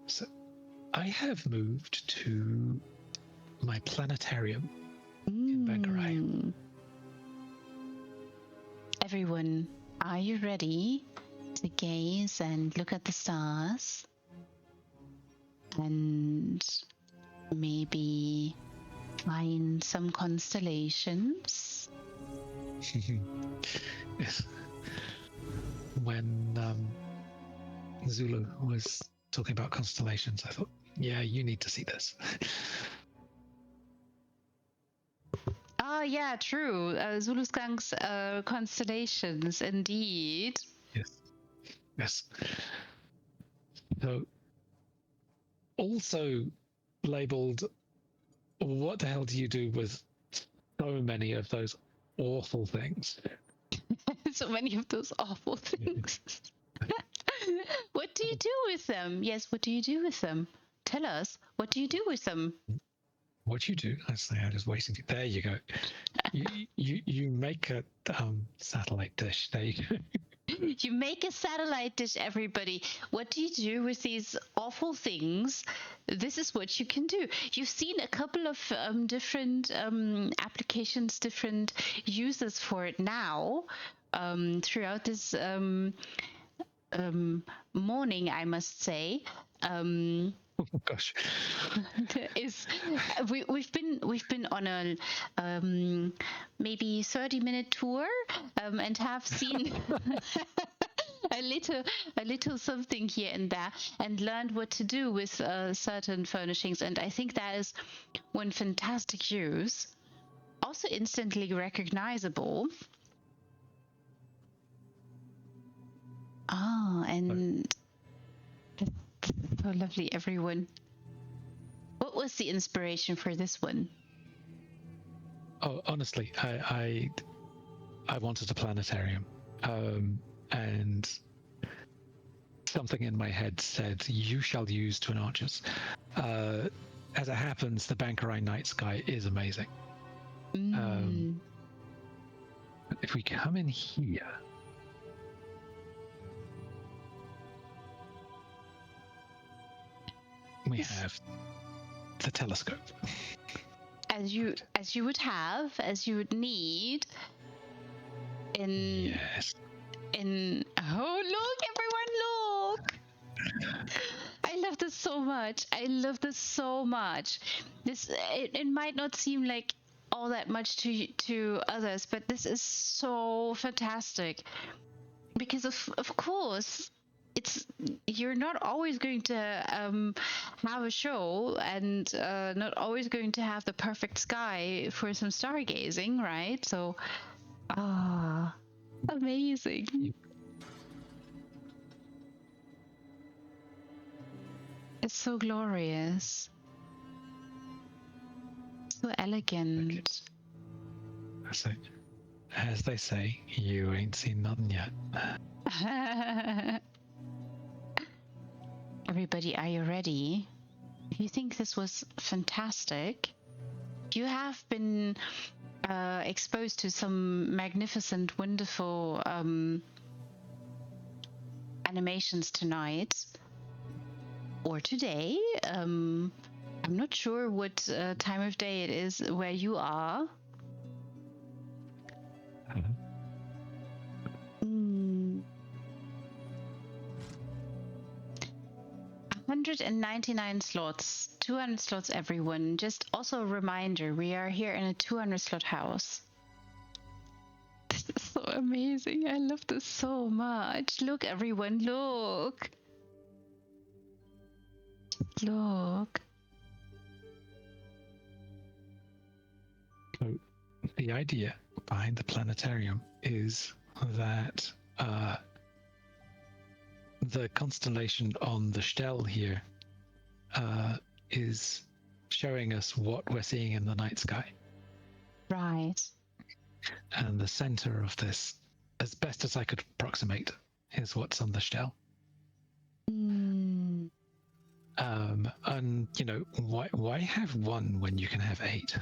So I have moved to my planetarium in Bangarai. Everyone, are you ready to gaze and look at the stars? And maybe find some constellations? Yes. When Zulu was talking about constellations, I thought, yeah, you need to see this. Ah, yeah, true. Zulu Skunk's constellations, indeed. Yes. So, also labeled, what the hell do you do with so many of those awful things? So many of those awful things. What do you do with them? Yes, what do you do with them? Tell us, what do you do with them? What you do? I say, I'm just waiting. There you go. You make a satellite dish. There you go. You make a satellite dish, everybody. What do you do with these awful things? This is what you can do. You've seen a couple of different applications, different uses for it now throughout this morning, I must say. Oh gosh. We've been on a maybe 30-minute tour and have seen a little something here and there and learned what to do with certain furnishings, and I think that is one fantastic use. Also instantly recognizable. And so lovely, everyone. What was the inspiration for this one? Oh, honestly, I wanted a planetarium, and something in my head said, "You shall use twin arches." As it happens, the Bankarai night sky is amazing. If we come in here. We have the telescope. As you would need in oh, look, everyone, look. I love this so much. This it might not seem like all that much to others, but this is so fantastic because of course you're not always going to have a show and not always going to have the perfect sky for some stargazing, right? So, amazing. It's so glorious. So elegant. So, as they say, you ain't seen nothing yet. Everybody, are you ready? You think this was fantastic? You have been exposed to some magnificent, wonderful animations tonight or today. I'm not sure what time of day it is where you are. 199 slots, 200 slots, everyone. Just also a reminder, we are here in a 200 slot house. This is so amazing. I love this so much. Look, everyone, look. Look. So the idea behind the planetarium is that the constellation on the Stelle here is showing us what we're seeing in the night sky. Right. And the center of this, as best as I could approximate, is what's on the Stelle. And you know, why have one when you can have 8?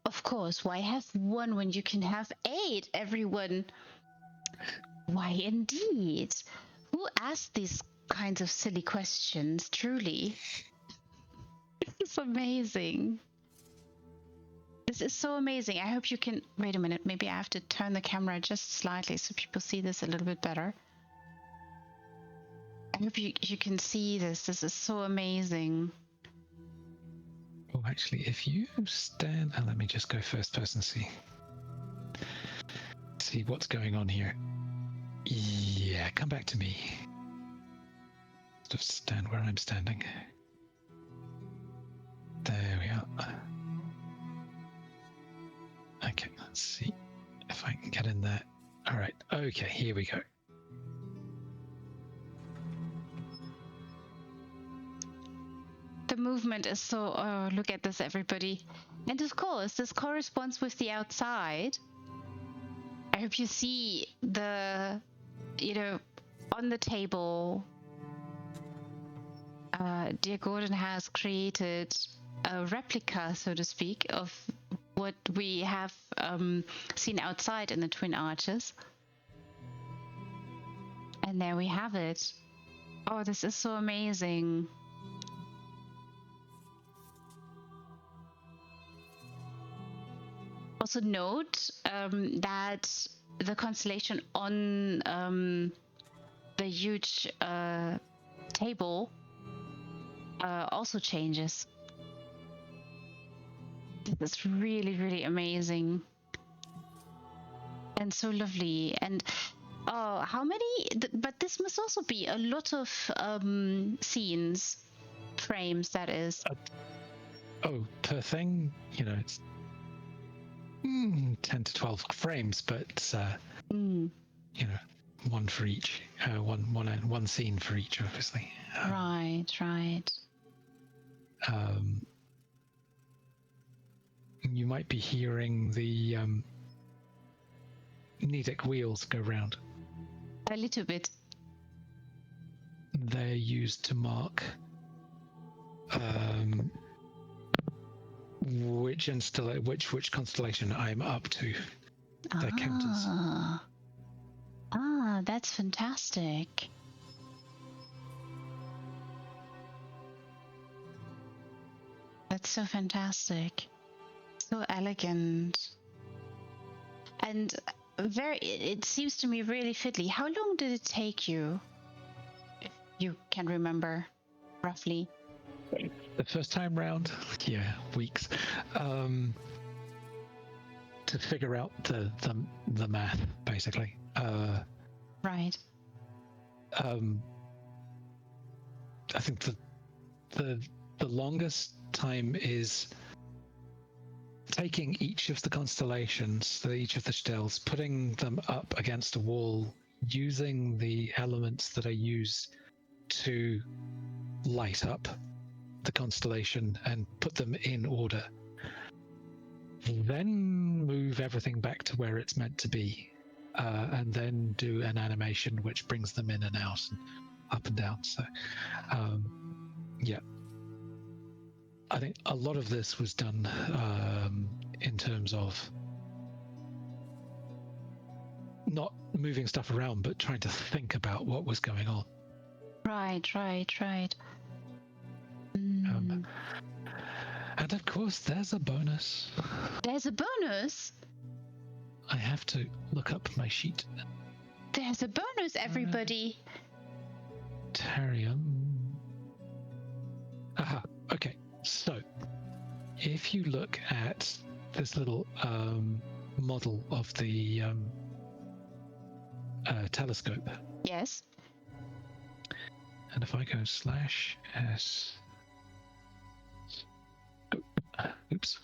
Of course, why have one when you can have 8, everyone? Why indeed? Who asked these kinds of silly questions, truly. This is amazing. This is so amazing. I hope you can... Wait a minute. Maybe I have to turn the camera just slightly so people see this a little bit better. I hope you can see this. This is so amazing. Oh, actually, if you stand... And let me just go first person, see what's going on here. Yeah, come back to me. Just stand where I'm standing. There we are. Okay, let's see if I can get in there. All right, okay, here we go. The movement is so... Oh, look at this, everybody. And of course, this corresponds with the outside. I hope you see the, on the table, dear Gordon has created a replica, so to speak, of what we have seen outside in the Twin Arches. And there we have it. Oh, this is so amazing. Also note that the constellation on the huge table also changes. This is really, really amazing. And so lovely. And oh, how many? But this must also be a lot of scenes, frames, that is. Oh, per thing, it's 10 to 12 frames, but one for each, one scene for each, obviously. Right. You might be hearing the Nedic wheels go round. A little bit. They're used to mark which constellation I'm up to. They're counters. That's fantastic. That's so fantastic. So elegant. And it seems to me really fiddly. How long did it take you? If you can remember, roughly. The first time round, yeah, weeks. To figure out the math, basically. Right. I think the longest time is taking each of the constellations, each of the stels, putting them up against a wall, using the elements that I use to light up the constellation and put them in order. Then move everything back to where it's meant to be, and then do an animation which brings them in and out and up and down. So, yeah. I think a lot of this was done in terms of not moving stuff around, but trying to think about what was going on. Right. And of course, there's a bonus. There's a bonus? I have to look up my sheet. There's a bonus, everybody. Planetarium. Aha, okay. So, if you look at this little model of the telescope. Yes. And if I go /s... Oops.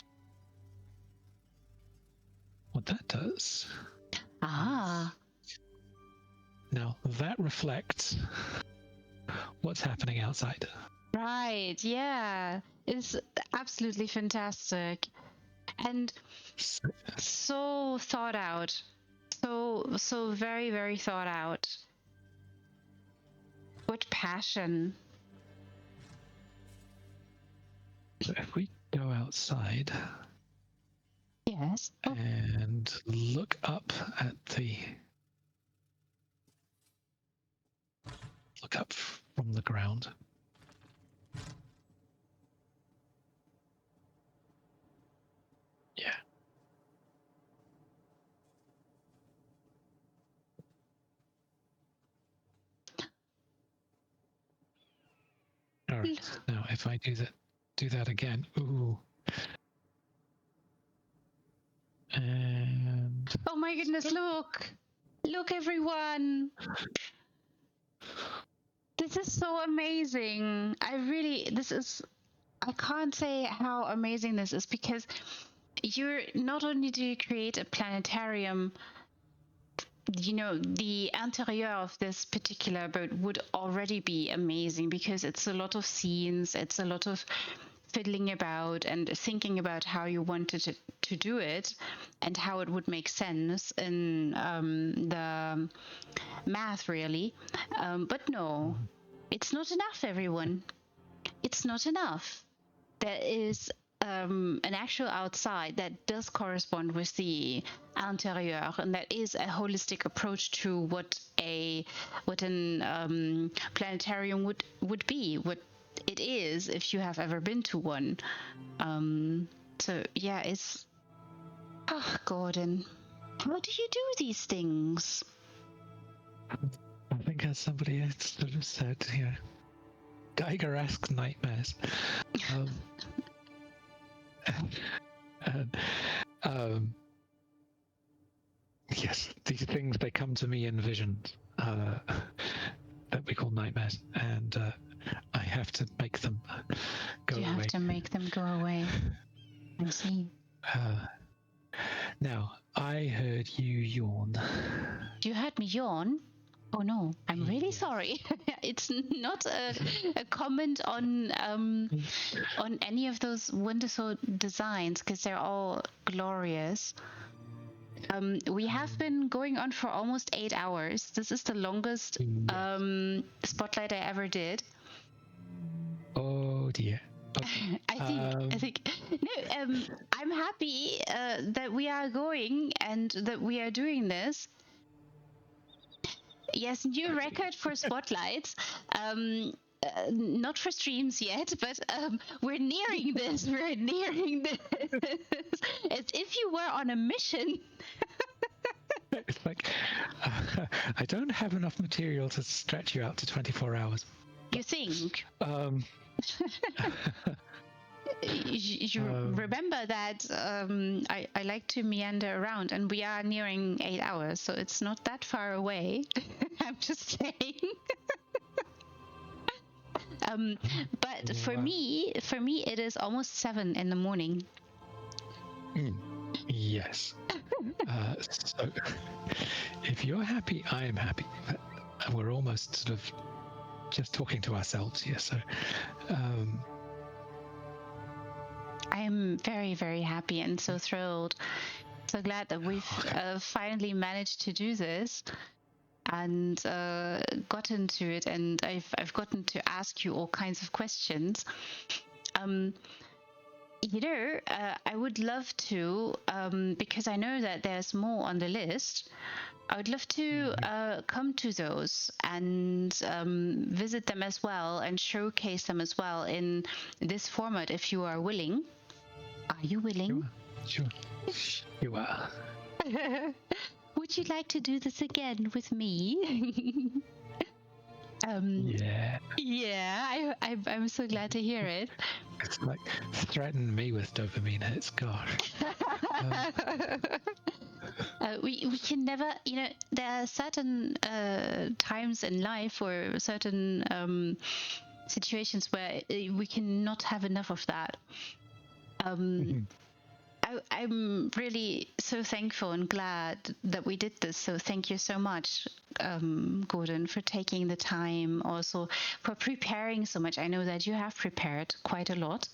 What that does... Now, that reflects what's happening outside. Right, yeah. It's absolutely fantastic. And so thought out. So very, very thought out. What passion. So if we go outside... Yes. And look up at the... Look up from the ground. Yeah. All right. Now, if I do that again. Ooh. And Oh my goodness, look! Look, everyone! This is so amazing. I can't say how amazing this is, because you're not only do you create a planetarium, you know, the interior of this particular boat would already be amazing, because it's a lot of scenes, it's a lot of fiddling about and thinking about how you wanted to do it and how it would make sense in the math, really. But no, it's not enough, everyone. It's not enough. There is an actual outside that does correspond with the interior, and that is a holistic approach to what an planetarium would be, what it is if you have ever been to one. So yeah, it's Gordon, how do you do these things? I think, as somebody else sort of said, Geiger-esque nightmares. And, yes, these things, they come to me in visions that we call nightmares, and I have to make them go away. You have to make them go away. I see. Now, I heard you yawn. You heard me yawn? Oh no, I'm really Yes. sorry. It's not a comment on any of those wonderful designs, because they're all glorious. We have been going on for almost 8 hours. This is the longest Yes. spotlight I ever did. Oh dear. Okay. I think no. I'm happy that we are going and that we are doing this. Yes, new record for spotlights. Not for streams yet, but we're nearing this. We're nearing this. As if you were on a mission. It's like I don't have enough material to stretch you out to 24 hours. You think? You remember that I like to meander around, and we are nearing 8 hours, so it's not that far away. I'm just saying. But for me, it is almost 7 in the morning. Yes. So if you're happy, I am happy. We're almost sort of just talking to ourselves here. So I'm very, very happy and so thrilled. So glad that we've finally managed to do this and gotten to it. And I've gotten to ask you all kinds of questions. I would love to, because I know that there's more on the list. I would love to come to those and visit them as well and showcase them as well in this format, if you are willing. Are you willing? Sure. You are. Would you like to do this again with me? Yeah. Yeah, I'm so glad to hear it. It's like threaten me with dopamine hits. Gosh. We can never, there are certain times in life or certain situations where we cannot have enough of that. I'm really so thankful and glad that we did this. So thank you so much, Gordon, for taking the time, also for preparing so much. I know that you have prepared quite a lot,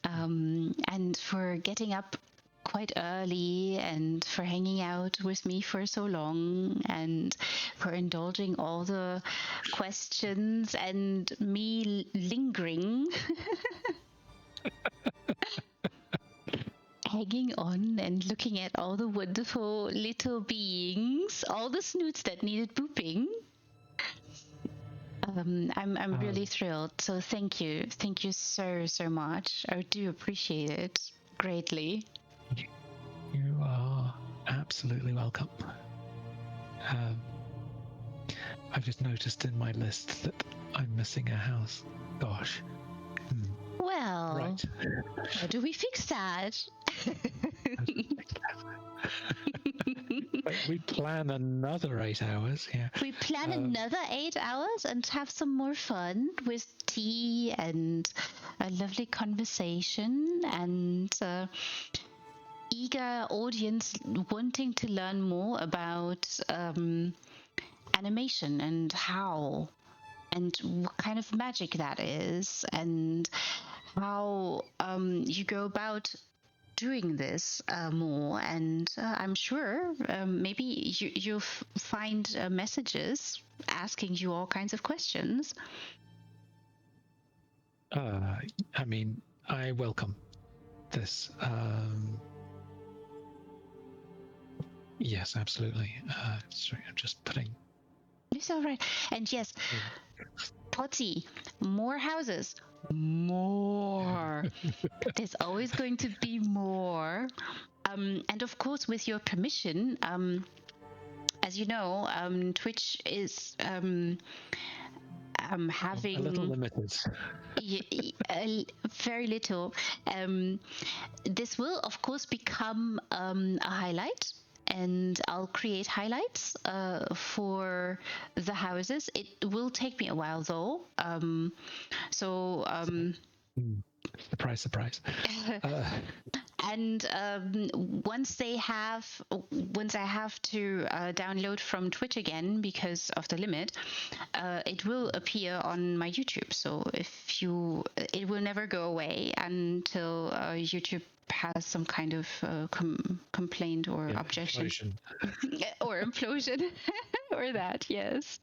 and for getting up quite early and for hanging out with me for so long and for indulging all the questions and me lingering. Hanging on and looking at all the wonderful little beings, all the snoots that needed booping. I'm really thrilled. So thank you so much. I do appreciate it greatly. You are absolutely welcome. I've just noticed in my list that I'm missing a house. Gosh. Well, Right. how do we fix that? We plan another 8 hours. Yeah. We plan another 8 hours and have some more fun with tea and a lovely conversation and eager audience wanting to learn more about animation and how and what kind of magic that is and how you go about doing this more. And I'm sure maybe you'll find messages asking you all kinds of questions. I mean, I welcome this. Yes, absolutely. Sorry, I'm just putting. It's all right. And yes, Potty, more houses, more. There's always going to be more. And of course, with your permission, as you know, Twitch is having a little limited. Very little. This will, of course, become a highlight. And I'll create highlights for the houses. It will take me a while, though. Surprise, surprise. And once I have to download from Twitch again because of the limit, it will appear on my YouTube. So it will never go away until YouTube has some kind of complaint or objection Implosion. or implosion or that. Yes.